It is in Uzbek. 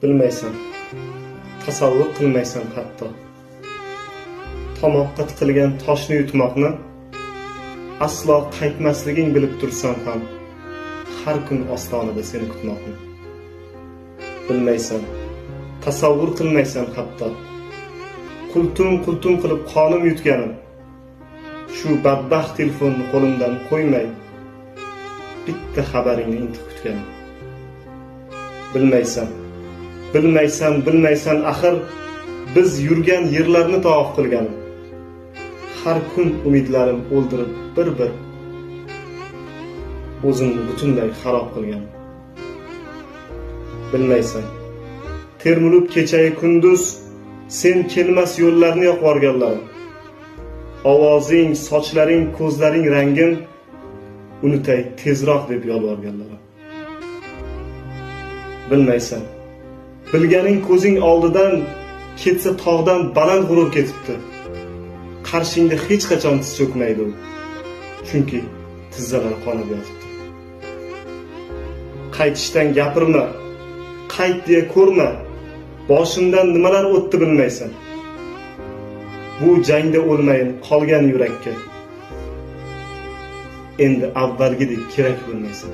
bilmaysan, tasavvur qilmaysan hatto. Tomoqqa tiqilgan toshni yutmoqni aslo qaytmasliging bilib tursan ham, har kun ostonada seni kutmoqni. Bilmaysan, tasavvur qilmaysan hatto. Qultum qilib qonim yutganim, shu badbaxt telefonni qo'limdan qo'ymay, bitta xabaringni intiq kutganim. Bilmaysan, axir biz yurgan yerlarni tavof qilganim. Har kun umidlarim o'ldirib bir-bir o'zimni butunlay xarob qilganim. Bilmaysan, termulib kechayu kunduz sen kelmas yo'llarni yoqvorganlarim. Ovozing, sochlaring, ko'zlaring rangin unutay tezroq deb yolvorganlarim. Bilmaysan, bilganing ko'zing oldidan ketsa tog'dan baland g'urur ketibdi. Qarshingda hech qachon tiz cho'kmaydi u, chunki tizzalari qonib yotibdi. Qaytishdan gapirma, qayt deya ko'rma, boshimdan nimalar o'tdi bilmaysan. Bu jangda o'lmayin qolgan yurakka endi avvalgidek kerak bo'lmaysan.